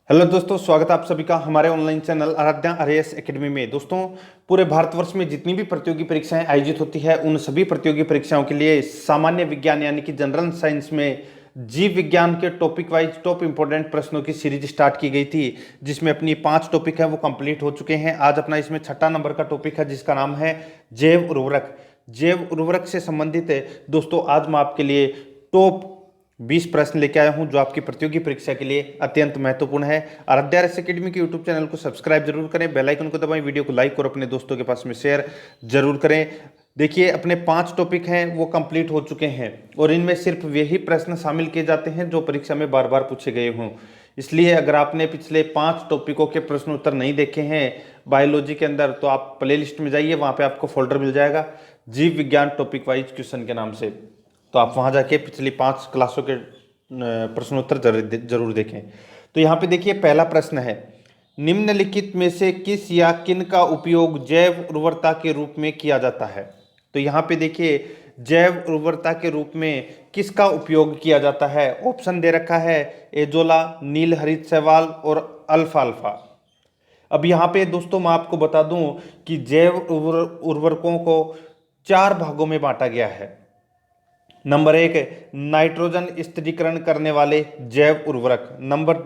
Hello दोस्तों, स्वागत है आप सभी का हमारे online channel Aaradhya RAS academy में। दोस्तों, पूरे भारतवर्ष में जितनी भी प्रतियोगी परीक्षाएं आयोजित होती है उन सभी प्रतियोगी परीक्षाओं के लिए सामान्य विज्ञान यानी कि जनरल साइंस में जीव विज्ञान के टॉपिक वाइज टॉप इंपोर्टेंट प्रश्नों की सीरीज स्टार्ट की गई थी, जिसमें अपनी 5 टॉपिक है वो कंप्लीट हो चुके हैं। आज अपना इसमें छठा नंबर का टॉपिक है जिसका नाम है जैव उर्वरक। जैव उर्वरक से संबंधित है दोस्तों, आज मैं आपके लिए टॉप 20 प्रश्न लेके आया हूं जो आपकी प्रतियोगी परीक्षा के लिए अत्यंत महत्वपूर्ण है। आराध्या आरएएस एकेडमी के यूट्यूब चैनल को सब्सक्राइब जरूर करें, बेल आइकन को दबाएं, वीडियो को लाइक और अपने दोस्तों के पास में शेयर जरूर करें। देखिए, अपने 5 टॉपिक हैं वो कंप्लीट हो चुके हैं और इनमें सिर्फ वही प्रश्न शामिल किए जाते हैं जो परीक्षा में बार बार पूछे गए हों। इसलिए अगर आपने पिछले 5 टॉपिकों के प्रश्न उत्तर नहीं देखे हैं बायोलॉजी के अंदर, तो आप प्ले लिस्ट में जाइए, वहाँ पे आपको फोल्डर मिल जाएगा जीव विज्ञान टॉपिक वाइज क्वेश्चन के नाम से। तो आप वहाँ जाके पिछली 5 क्लासों के प्रश्नोत्तर जरूर देखें। तो यहाँ पे देखिए, पहला प्रश्न है, निम्नलिखित में से किस या किन का उपयोग जैव उर्वरता के रूप में किया जाता है। तो यहाँ पे देखिए, जैव उर्वरता के रूप में किसका उपयोग किया जाता है। ऑप्शन दे रखा है एजोला, नील हरित शैवाल और अल्फा अल्फा। अब यहाँ पे दोस्तों मैं आपको बता दूं कि जैव उर्वरकों को 4 भागों में बांटा गया है। नंबर 1, नाइट्रोजन स्थिरीकरण करने वाले जैव उर्वरक। नंबर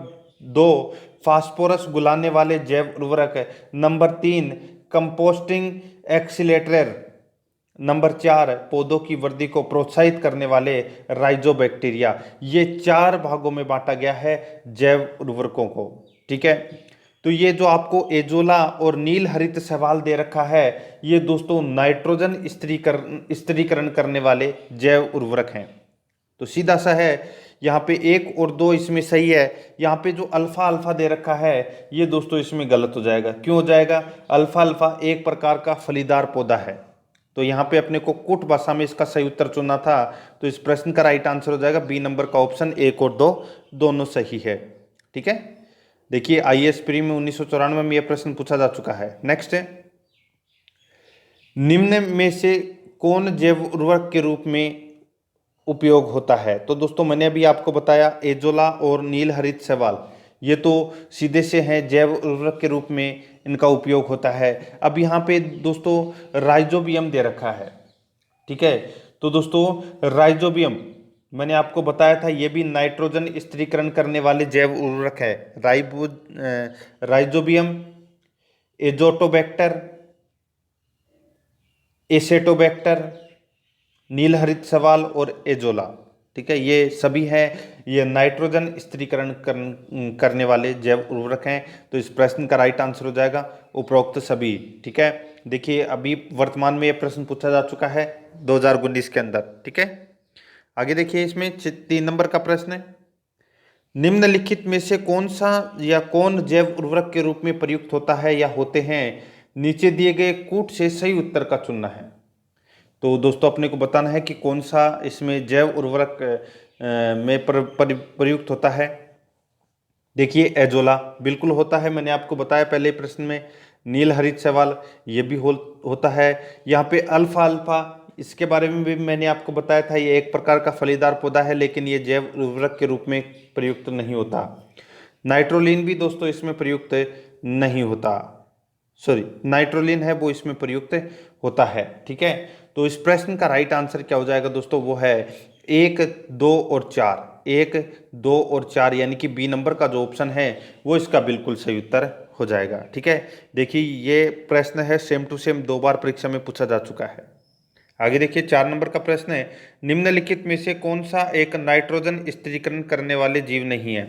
2, फास्फोरस गुलाने वाले जैव उर्वरक। Number 3, composting accelerator. नंबर 4, पौधों की वृद्धि को प्रोत्साहित करने वाले राइजोबैक्टीरिया। ये 4 भागों में बांटा गया है जैव उर्वरकों को। ठीक है, तो ये जो आपको एजोला और नील हरित शैवाल दे रखा है, ये दोस्तों नाइट्रोजन स्थिरीकरण करने वाले जैव उर्वरक हैं। तो सीधा सा है, यहाँ पे 1 और 2 इसमें सही है। यहाँ पे जो अल्फा अल्फा दे रखा है ये दोस्तों इसमें गलत हो जाएगा। क्यों हो जाएगा? अल्फा अल्फा एक प्रकार का फलीदार पौधा है, तो यहाँ पे अपने को कुट भाषा में इसका सही उत्तर चुनना था। तो इस प्रश्न का राइट आंसर हो जाएगा बी नंबर का ऑप्शन, 1 और 2 दोनों सही है। ठीक है, देखिए आईएएस प्री में 1994 में यह प्रश्न पूछा जा चुका है। नेक्स्ट है, निम्न में से कौन जैव उर्वरक के रूप में उपयोग होता है। तो दोस्तों मैंने अभी आपको बताया एजोला और नील हरित शैवाल, ये तो सीधे से हैं जैव उर्वरक के रूप में इनका उपयोग होता है। अब यहाँ पे दोस्तों राइजोबियम दे रखा है। ठीक है, तो दोस्तों राइजोबियम मैंने आपको बताया था, ये भी नाइट्रोजन स्थिरीकरण करने वाले जैव उर्वरक है। राइजोबियम, एजोटोबैक्टर, एसेटोबैक्टर, नील हरित शैवाल और एजोला। ठीक है, ये सभी हैं, ये नाइट्रोजन स्थिरीकरण करने वाले जैव उर्वरक हैं। तो इस प्रश्न का राइट आंसर हो जाएगा उपरोक्त सभी। ठीक है, देखिए अभी वर्तमान में ये प्रश्न पूछा जा चुका है 2019 के अंदर। ठीक है, आगे देखिए, इसमें 3 नंबर का प्रश्न है, निम्नलिखित में से कौन सा या कौन जैव उर्वरक के रूप में प्रयुक्त होता है या होते हैं, नीचे दिए गए कूट से सही उत्तर का चुनना है। तो दोस्तों अपने को बताना है कि कौन सा इसमें जैव उर्वरक में प्रयुक्त होता है। देखिए एजोला बिल्कुल होता है, मैंने आपको बताया पहले प्रश्न में। नील हरित शैवाल ये भी होता है। यहाँ पे अल्फा अल्फा, इसके बारे में भी मैंने आपको बताया था, ये एक प्रकार का फलीदार पौधा है लेकिन ये जैव उर्वरक के रूप में प्रयुक्त नहीं होता। नाइट्रोलिन भी दोस्तों इसमें प्रयुक्त नहीं होता, सॉरी नाइट्रोलिन है वो इसमें प्रयुक्त होता है। ठीक है, तो इस प्रश्न का राइट आंसर क्या हो जाएगा दोस्तों, वो है 1, 2 और 4। 1, 2 और 4 यानी कि बी नंबर का जो ऑप्शन है वो इसका बिल्कुल सही उत्तर हो जाएगा। ठीक है, देखिए ये प्रश्न है सेम टू सेम 2 बार परीक्षा में पूछा जा चुका है। आगे देखिए 4 नंबर का प्रश्न है, निम्नलिखित में से कौन सा एक नाइट्रोजन स्थिरीकरण करने वाले जीव नहीं है।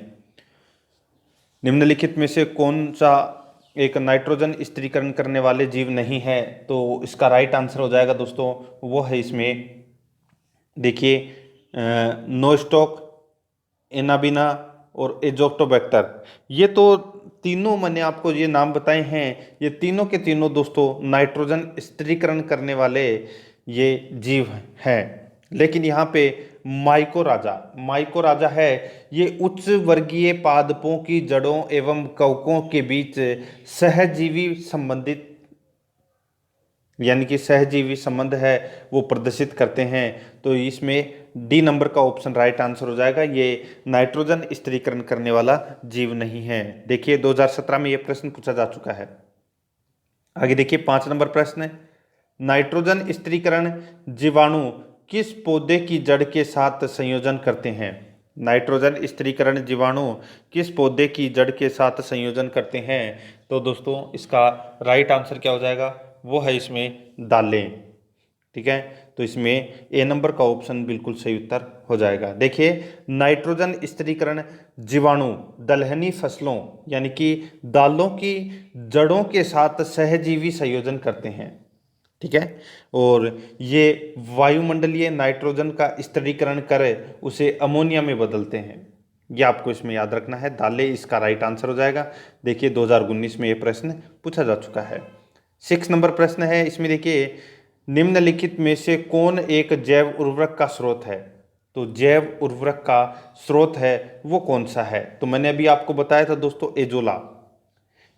निम्नलिखित में से कौन सा एक नाइट्रोजन स्थिरीकरण करने वाले जीव नहीं है। तो इसका राइट आंसर हो जाएगा दोस्तों, वो है इसमें देखिए नोस्टॉक, एनाबिना और एजोक्टोबैक्टर। ये तो तीनों मैंने आपको ये नाम बताए हैं, ये तीनों के तीनों दोस्तों नाइट्रोजन स्थिरीकरण करने वाले ये जीव हैं। लेकिन यहाँ पे माइकोराजा है, ये उच्च वर्गीय पादपों की जड़ों एवं कवकों के बीच सहजीवी संबंधित यानी कि सहजीवी संबंध है वो प्रदर्शित करते हैं। तो इसमें डी नंबर का ऑप्शन राइट आंसर हो जाएगा। ये नाइट्रोजन स्थिरीकरण करने वाला जीव नहीं है। देखिए 2017 में ये प्रश्न पूछा जा चुका है। आगे देखिए 5 नंबर प्रश्न है, नाइट्रोजन स्थिरीकरण जीवाणु किस पौधे की जड़ के साथ संयोजन करते हैं? नाइट्रोजन स्थिरीकरण जीवाणु किस पौधे की जड़ के साथ संयोजन करते हैं? तो दोस्तों इसका राइट आंसर क्या हो जाएगा? वो है इसमें दालें। ठीक है, तो इसमें ए नंबर का ऑप्शन बिल्कुल सही उत्तर हो जाएगा। देखिए नाइट्रोजन स्थिरीकरण जीवाणु दलहनी फसलों यानी कि दालों की जड़ों के साथ सहजीवी संयोजन करते हैं। ठीक है, और ये वायुमंडलीय नाइट्रोजन का स्थिरीकरण कर उसे अमोनिया में बदलते हैं। ये आपको इसमें याद रखना है, दालें इसका राइट आंसर हो जाएगा। देखिए 2019 में ये प्रश्न पूछा जा चुका है। 6 नंबर प्रश्न है, इसमें देखिए निम्नलिखित में से कौन एक जैव उर्वरक का स्रोत है? तो जैव उर्वरक का स्रोत है वो कौन सा है? तो मैंने अभी आपको बताया था दोस्तों एजोला।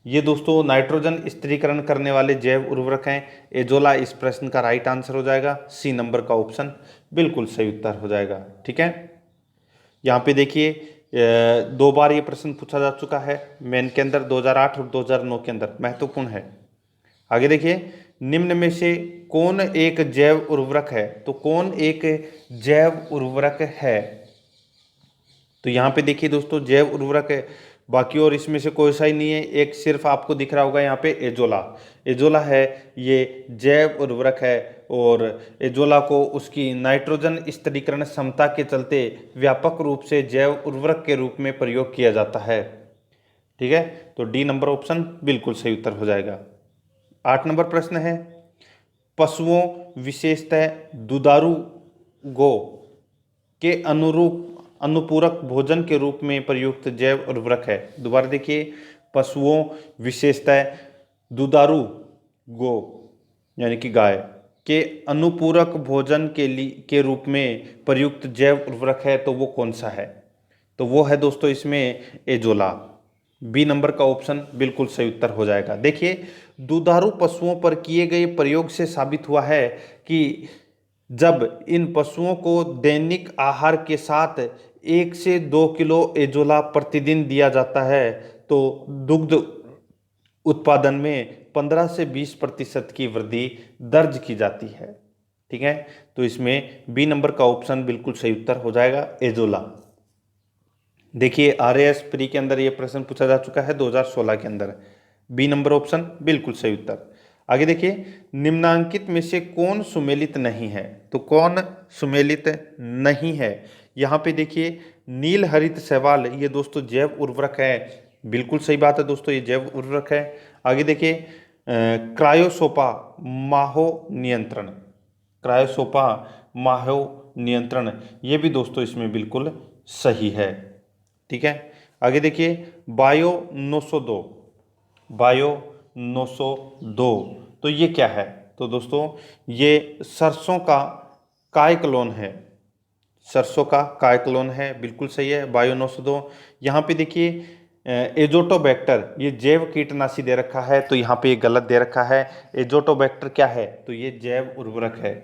ये दोस्तों नाइट्रोजन स्थिरीकरण करने वाले जैव उर्वरक हैं। एजोला इस प्रश्न का राइट आंसर हो जाएगा। सी नंबर का ऑप्शन बिल्कुल सही उत्तर हो जाएगा। ठीक है, यहाँ पे देखिए 2 बार ये प्रश्न पूछा जा चुका है मेन के अंदर, 2008 और 2009 के अंदर, महत्वपूर्ण है। आगे देखिए निम्न में से कौन एक जैव उर्वरक है? तो कौन एक जैव उर्वरक है? तो यहाँ पे देखिए दोस्तों जैव उर्वरक है, बाकी और इसमें से कोई सा ही नहीं है। एक सिर्फ आपको दिख रहा होगा यहाँ पे एजोला। एजोला है ये जैव उर्वरक है, और एजोला को उसकी नाइट्रोजन स्थिरीकरण क्षमता के चलते व्यापक रूप से जैव उर्वरक के रूप में प्रयोग किया जाता है। ठीक है, तो डी नंबर ऑप्शन बिल्कुल सही उत्तर हो जाएगा। 8 नंबर प्रश्न है, पशुओं विशेषतः दुधारू गौ के अनुपूरक भोजन के रूप में प्रयुक्त जैव उर्वरक है? दोबारा देखिए, पशुओं विशेषतः दुधारू गौ यानी कि गाय के अनुपूरक भोजन के रूप में प्रयुक्त जैव उर्वरक है, तो वो कौन सा है? तो वो है दोस्तों इसमें एजोला। बी नंबर का ऑप्शन बिल्कुल सही उत्तर हो जाएगा। देखिए दुधारू पशुओं पर किए गए प्रयोग से साबित हुआ है कि जब इन पशुओं को दैनिक आहार के साथ 1 से 2 किलो एजोला प्रतिदिन दिया जाता है तो दुग्ध उत्पादन में 15 से 20% की वृद्धि दर्ज की जाती है। ठीक है, तो इसमें बी नंबर का ऑप्शन बिल्कुल सही उत्तर हो जाएगा, एजोला। देखिए आरएएस प्री के अंदर ये प्रश्न पूछा जा चुका है 2016 के अंदर। बी नंबर ऑप्शन बिल्कुल सही उत्तर। आगे देखिए निम्नांकित में से कौन सुमेलित नहीं है? तो कौन सुमेलित नहीं है? यहाँ पे देखिए नील हरित शैवाल, ये दोस्तों जैव उर्वरक है। बिल्कुल सही बात है दोस्तों, ये जैव उर्वरक है। आगे देखिए क्रायोसोपा माहो नियंत्रण, क्रायोसोपा माहो नियंत्रण, ये भी दोस्तों इसमें बिल्कुल सही है। ठीक है, आगे देखिए बायो 902, बायो 902, तो ये क्या है? तो दोस्तों ये सरसों का कायक्लोन है, सरसों का कायक्लोन है, बिल्कुल सही है बायो 902। यहाँ पे देखिए एजोटोबैक्टर, ये जैव कीटनाशी दे रखा है, तो यहाँ पे ये गलत दे रखा है। एजोटोबैक्टर क्या है? तो ये जैव उर्वरक है।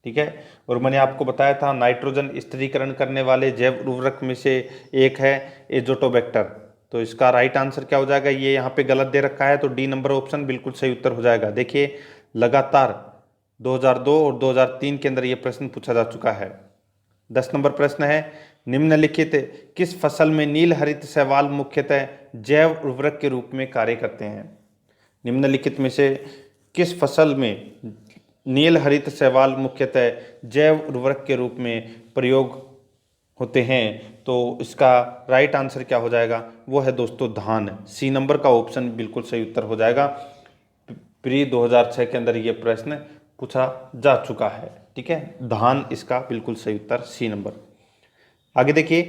ठीक है, और मैंने आपको बताया था नाइट्रोजन स्थिरीकरण करने वाले जैव उर्वरक में से एक है एजोटोबैक्टर, तो इसका राइट आंसर क्या हो जाएगा? ये यहाँ पे गलत दे रखा है, तो डी नंबर ऑप्शन बिल्कुल सही उत्तर हो जाएगा। देखिए लगातार 2002 और 2003 के अंदर ये प्रश्न पूछा जा चुका है। 10 नंबर प्रश्न है, निम्नलिखित किस फसल में नील हरित शैवाल मुख्यतः जैव उर्वरक के रूप में कार्य करते हैं? निम्नलिखित में से किस फसल में नील हरित शैवाल मुख्यतः जैव उर्वरक के रूप में प्रयोग होते हैं? तो इसका राइट आंसर क्या हो जाएगा? वो है दोस्तों धान। सी नंबर का ऑप्शन बिल्कुल सही उत्तर हो जाएगा। प्री 2006 के अंदर ये प्रश्न पूछा जा चुका है। ठीक है, धान इसका बिल्कुल सही उत्तर, सी नंबर। आगे देखिए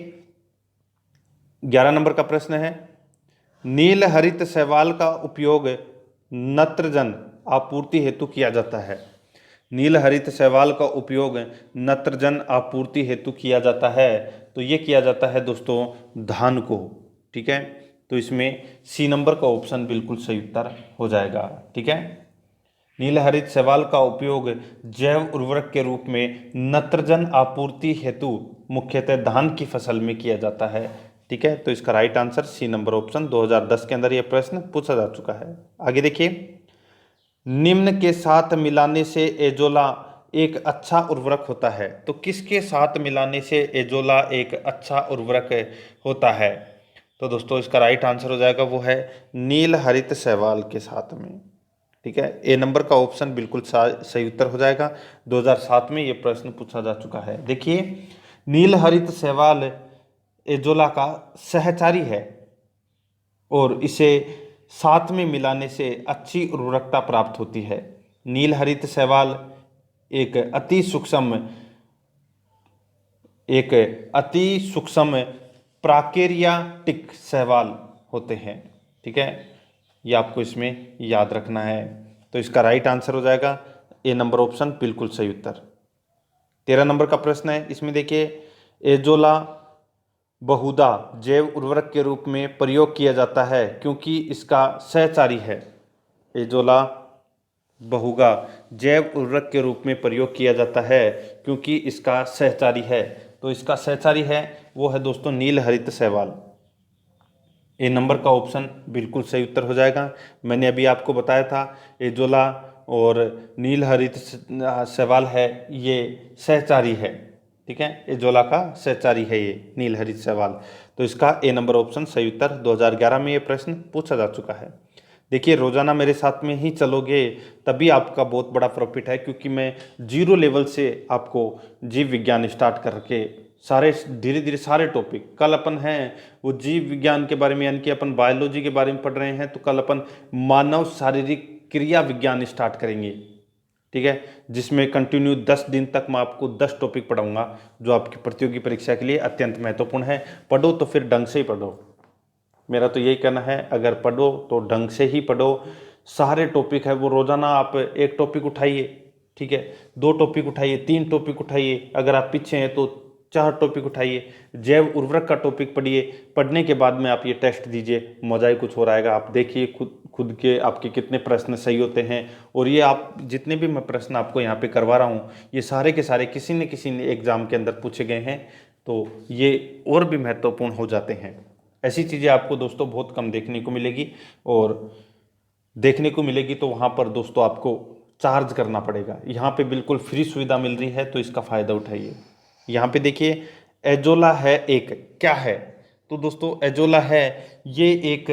11 नंबर का प्रश्न है, नील हरित शैवाल का उपयोग नत्रजन आपूर्ति हेतु किया जाता है। नील हरित शैवाल का उपयोग नत्रजन आपूर्ति हेतु किया जाता है, तो ये किया जाता है दोस्तों धान को। ठीक है, तो इसमें सी नंबर का ऑप्शन बिल्कुल सही उत्तर हो जाएगा। ठीक है, नील हरित शैवाल का उपयोग जैव उर्वरक के रूप में नत्रजन आपूर्ति हेतु मुख्यतः धान की फसल में किया जाता है। ठीक है, तो इसका right answer C number option 2010 के अंदर यह प्रश्न पूछा जा चुका है। आगे देखिए, निम्न के साथ मिलाने से एजोला एक अच्छा उर्वरक होता है। तो किसके साथ मिलाने से एजोला एक अच्छा उर्वरक होता है? तो दोस्तों इसका राइट आंसर हो जाएगा वो है नील हरित शैवाल के साथ में। ठीक है, ए नंबर का ऑप्शन बिल्कुल सही उत्तर हो जाएगा। 2007 में ये प्रश्न पूछा जा चुका है। देखिए, नील हरित शैवाल एजोला का सहचारी है और इसे साथ में मिलाने से अच्छी उर्वरकता प्राप्त होती है। नील हरित शैवाल एक अति सूक्ष्म प्राकेरियाटिक शैवाल होते हैं। ठीक है, ये आपको इसमें याद रखना है। तो इसका राइट आंसर हो जाएगा ए नंबर ऑप्शन बिल्कुल सही उत्तर। 13 नंबर का प्रश्न है, इसमें देखिए, एजोला बहुधा जैव उर्वरक के रूप में प्रयोग किया जाता है क्योंकि इसका सहचारी है। एजोला बहुगा जैव उर्वरक के रूप में प्रयोग किया जाता है क्योंकि इसका सहचारी है। तो इसका सहचारी है वो है दोस्तों नील हरित शैवाल। ए नंबर का ऑप्शन बिल्कुल सही उत्तर हो जाएगा। मैंने अभी आपको बताया था एजोला और नील हरित शैवाल है ये सहचारी है। ठीक है, एजोला का सहचारी है ये नील हरित शैवाल। तो इसका ए नंबर ऑप्शन सही उत्तर। 2011 में ये प्रश्न पूछा जा चुका है। देखिए, रोजाना मेरे साथ में ही चलोगे तभी आपका बहुत बड़ा प्रॉफिट है, क्योंकि मैं जीरो लेवल से आपको जीव विज्ञान स्टार्ट करके सारे धीरे धीरे सारे टॉपिक, कल अपन हैं वो जीव विज्ञान के बारे में यानी कि अपन बायोलॉजी के बारे में पढ़ रहे हैं, तो कल अपन मानव शारीरिक क्रिया विज्ञान स्टार्ट करेंगे। ठीक है, जिसमें कंटिन्यू 10 दिन तक मैं आपको 10 टॉपिक पढ़ाऊंगा जो आपकी प्रतियोगी परीक्षा के लिए अत्यंत महत्वपूर्ण है। पढ़ो तो फिर ढंग से ही पढ़ो, मेरा तो यही कहना है। अगर पढ़ो तो ढंग से ही पढ़ो। सारे टॉपिक है वो रोजाना आप एक टॉपिक उठाइए। ठीक है, 2 टॉपिक उठाइए, 3 टॉपिक उठाइए, अगर आप पीछे हैं तो 4 टॉपिक उठाइए। जैव उर्वरक का टॉपिक पढ़िए, पढ़ने के बाद में आप ये टेस्ट दीजिए, मजा ही कुछ हो रहेगा। आप देखिए खुद के आपके कितने प्रश्न सही होते हैं। और ये आप जितने भी मैं प्रश्न आपको यहाँ पे करवा रहा हूँ ये सारे के सारे किसी न किसी एग्जाम के अंदर पूछे गए हैं, तो ये और भी महत्वपूर्ण हो जाते हैं। ऐसी चीज़ें आपको दोस्तों बहुत कम देखने को मिलेगी, और देखने को मिलेगी तो वहाँ पर दोस्तों आपको चार्ज करना पड़ेगा। यहाँ पे बिल्कुल फ्री सुविधा मिल रही है, तो इसका फ़ायदा उठाइए। यहाँ पे देखिए, एजोला है एक, क्या है? तो दोस्तों एजोला है ये एक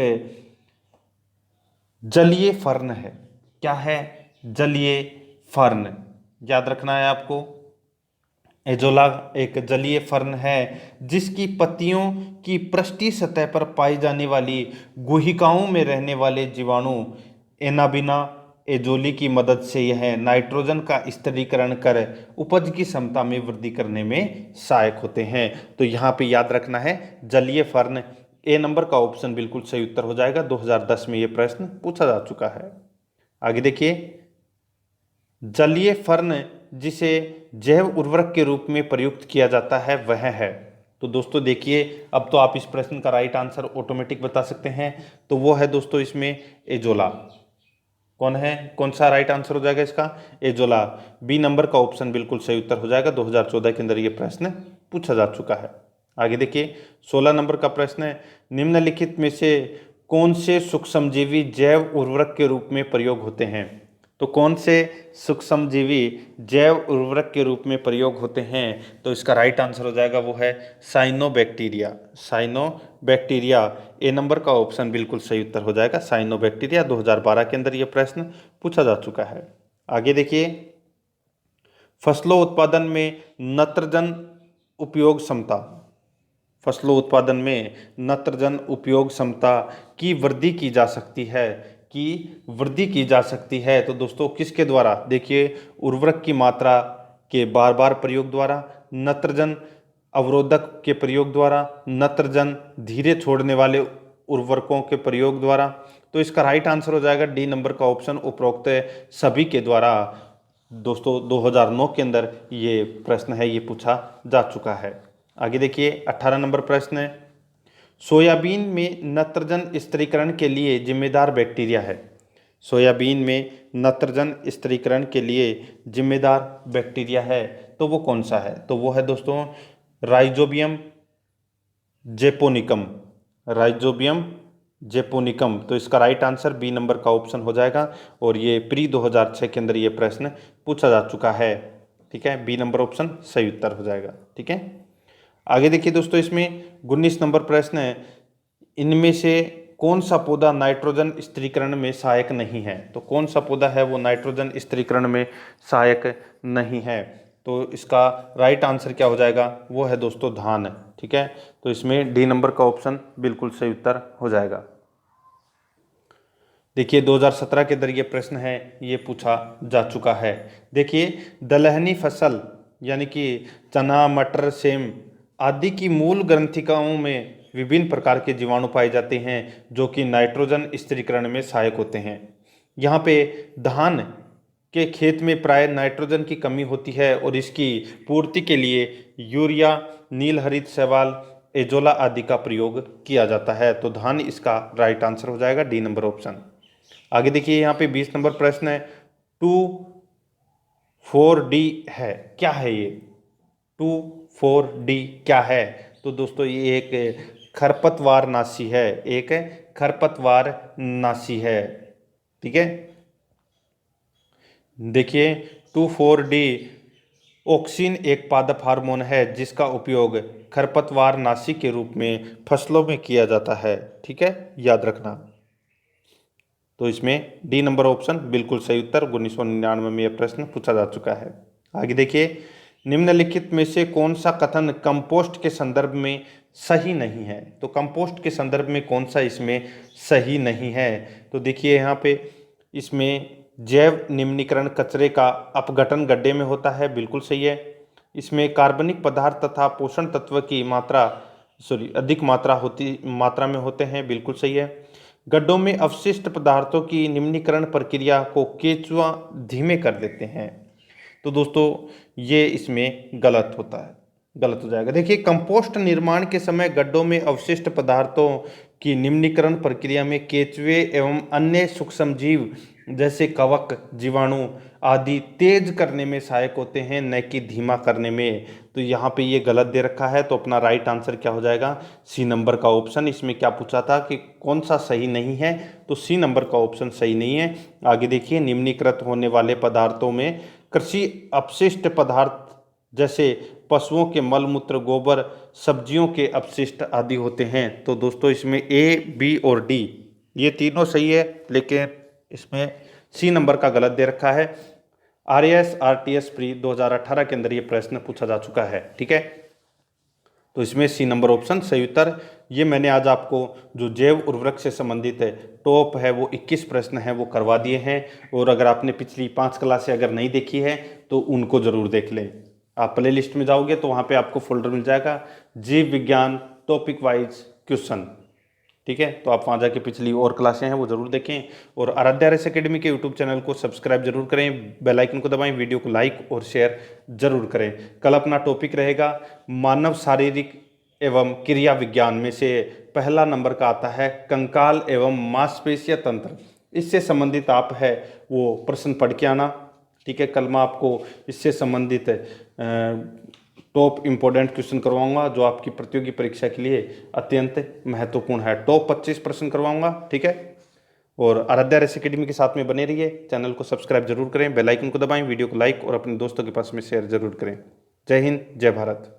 जलीय फर्न है। क्या है? जलीय फर्न, याद रखना है आपको। एजोला एक जलीय फर्न है जिसकी पत्तियों की पृष्ठीय सतह पर पाई जाने वाली गुहिकाओं में रहने वाले जीवाणु एनाबिना एजोली की मदद से यह नाइट्रोजन का स्थिरीकरण कर उपज की क्षमता में वृद्धि करने में सहायक होते हैं। तो यहाँ पे याद रखना है जलीय फर्न। ए नंबर का ऑप्शन बिल्कुल सही उत्तर हो जाएगा। 2010 में ये प्रश्न पूछा जा चुका है। आगे देखिए, जलीय फर्न जिसे जैव उर्वरक के रूप में प्रयुक्त किया जाता है वह है। तो दोस्तों देखिए, अब तो आप इस प्रश्न का राइट आंसर ऑटोमेटिक बता सकते हैं। तो वो है दोस्तों इसमें एजोला। कौन है? कौन सा राइट आंसर हो जाएगा इसका? एजोला। बी नंबर का ऑप्शन बिल्कुल सही उत्तर हो जाएगा। 2014 के अंदर ये प्रश्न पूछा जा चुका है। आगे देखिए, 16 नंबर का प्रश्न है, निम्नलिखित में से कौन से सूक्ष्मजीवी जैव उर्वरक के रूप में प्रयोग होते हैं? तो कौन से सूक्ष्मजीवी जैव उर्वरक के रूप में प्रयोग होते हैं? तो इसका राइट आंसर हो जाएगा वो है साइनोबैक्टीरिया। साइनोबैक्टीरिया, ए नंबर का ऑप्शन बिल्कुल सही उत्तर हो जाएगा। साइनोबैक्टीरिया 2012 के अंदर ये प्रश्न पूछा जा चुका है। आगे देखिए, फसलों उत्पादन में नत्रजन उपयोग क्षमता, फसलों उत्पादन में नत्रजन उपयोग क्षमता की वृद्धि की जा सकती है, तो दोस्तों किसके द्वारा? देखिए, उर्वरक की मात्रा के बार बार प्रयोग द्वारा, नत्रजन अवरोधक के प्रयोग द्वारा, नत्रजन धीरे छोड़ने वाले उर्वरकों के प्रयोग द्वारा। तो इसका राइट आंसर हो जाएगा डी नंबर का ऑप्शन, उपरोक्त सभी के द्वारा। दोस्तों 2009 के अंदर ये प्रश्न है, ये पूछा जा चुका है। आगे देखिए, 18 नंबर प्रश्न है, सोयाबीन में नत्रजन स्थिरीकरण के लिए जिम्मेदार बैक्टीरिया है। सोयाबीन में नत्रजन स्थिरीकरण के लिए जिम्मेदार बैक्टीरिया है, तो वो कौन सा है? तो वो है दोस्तों राइजोबियम जेपोनिकम। राइजोबियम जेपोनिकम, तो इसका राइट आंसर बी नंबर का ऑप्शन हो जाएगा। और ये प्री 2006 के अंदर ये प्रश्न पूछा जा चुका है। ठीक है, बी नंबर ऑप्शन सही उत्तर हो जाएगा। ठीक है, आगे देखिए दोस्तों, इसमें 19 नंबर प्रश्न है, इनमें से कौन सा पौधा नाइट्रोजन स्थिरीकरण में सहायक नहीं है? तो कौन सा पौधा है वो नाइट्रोजन स्थिरीकरण में सहायक नहीं है? तो इसका राइट आंसर क्या हो जाएगा? वो है दोस्तों धान। ठीक है, तो इसमें डी नंबर का ऑप्शन बिल्कुल सही उत्तर हो जाएगा। देखिए 2017 के अंदर ये प्रश्न है, ये पूछा जा चुका है। देखिए दलहनी फसल यानी कि चना, मटर, सेम आदि की मूल ग्रंथिकाओं में विभिन्न प्रकार के जीवाणु पाए जाते हैं जो कि नाइट्रोजन स्थिरीकरण में सहायक होते हैं। यहाँ पे धान के खेत में प्राय नाइट्रोजन की कमी होती है और इसकी पूर्ति के लिए यूरिया, नील हरित शैवाल, एजोला आदि का प्रयोग किया जाता है। तो धान इसका राइट आंसर हो जाएगा, डी नंबर ऑप्शन। आगे देखिए यहाँ पे 20 नंबर प्रश्न है, 2,4-D है, क्या है ये? 2,4-D क्या है? तो दोस्तों ये एक खरपतवार नाशी है, एक खरपतवार नाशी है। ठीक है, देखिए 2,4-D ऑक्सिन एक पादप हार्मोन है जिसका उपयोग खरपतवार नाशी के रूप में फसलों में किया जाता है। ठीक है, याद रखना। तो इसमें डी नंबर ऑप्शन बिल्कुल सही उत्तर। 1999 में यह प्रश्न पूछा जा चुका है। आगे देखिए, निम्नलिखित में से कौन सा कथन कंपोस्ट के संदर्भ में सही नहीं है? तो कंपोस्ट के संदर्भ में कौन सा इसमें सही नहीं है? तो देखिए यहाँ पे इसमें जैव निम्नीकरण कचरे का अपघटन गड्ढे में होता है, बिल्कुल सही है। इसमें कार्बनिक पदार्थ तथा पोषण तत्व की अधिक मात्रा में होते हैं, बिल्कुल सही है। गड्ढों में अवशिष्ट पदार्थों की निम्नीकरण प्रक्रिया को केंचुआ धीमे कर देते हैं। तो दोस्तों ये इसमें गलत होता है, गलत हो जाएगा। देखिए कंपोस्ट निर्माण के समय गड्ढों में अवशिष्ट पदार्थों की निम्नीकरण प्रक्रिया में केंचुए एवं अन्य सूक्ष्मजीव जैसे कवक, जीवाणु आदि तेज करने में सहायक होते हैं, न कि धीमा करने में। तो यहाँ पे ये गलत दे रखा है, तो अपना राइट आंसर क्या हो जाएगा? सी नंबर का ऑप्शन। इसमें क्या पूछा था कि कौन सा सही नहीं है, तो सी नंबर का ऑप्शन सही नहीं है। आगे देखिए, निम्नीकृत होने वाले पदार्थों में कृषि अपशिष्ट पदार्थ जैसे पशुओं के मलमूत्र, गोबर, सब्जियों के अपशिष्ट आदि होते हैं। तो दोस्तों इसमें ए, बी और डी ये तीनों सही है, लेकिन इसमें सी नंबर का गलत दे रखा है। RAS RTS प्री 2018 के अंदर ये प्रश्न पूछा जा चुका है। ठीक है, तो इसमें सी नंबर ऑप्शन सही उत्तर। ये मैंने आज आपको जो जैव उर्वरक से संबंधित है टॉप है वो 21 प्रश्न है वो करवा दिए हैं। और अगर आपने पिछली 5 क्लासें अगर नहीं देखी है तो उनको जरूर देख लें। आप प्ले लिस्ट में जाओगे तो वहाँ पे आपको फोल्डर मिल जाएगा जीव विज्ञान टॉपिक वाइज क्वेश्चन। ठीक है, तो आप वहाँ जाके पिछली और क्लासें हैं वो जरूर देखें। और आराध्या RS एकेडमी के यूट्यूब चैनल को सब्सक्राइब जरूर करें, बेल आइकन को दबाएं, वीडियो को लाइक और शेयर जरूर करें। कल अपना टॉपिक रहेगा मानव शारीरिक एवं क्रिया विज्ञान में से पहला नंबर का आता है कंकाल एवं मांसपेशीय तंत्र। इससे संबंधित आप है वो प्रश्न पढ़ के आना। ठीक है, कल मैं आपको इससे संबंधित टॉप इम्पोर्टेंट क्वेश्चन करवाऊंगा जो आपकी प्रतियोगी परीक्षा के लिए अत्यंत महत्वपूर्ण है। टॉप 25 प्रश्न करवाऊंगा। ठीक है, और आराध्या RS एकेडमी के साथ में बने रहिए। चैनल को सब्सक्राइब जरूर करें, बेल आइकन को दबाएं, वीडियो को लाइक और अपने दोस्तों के पास में शेयर जरूर करें। जय हिंद, जय भारत।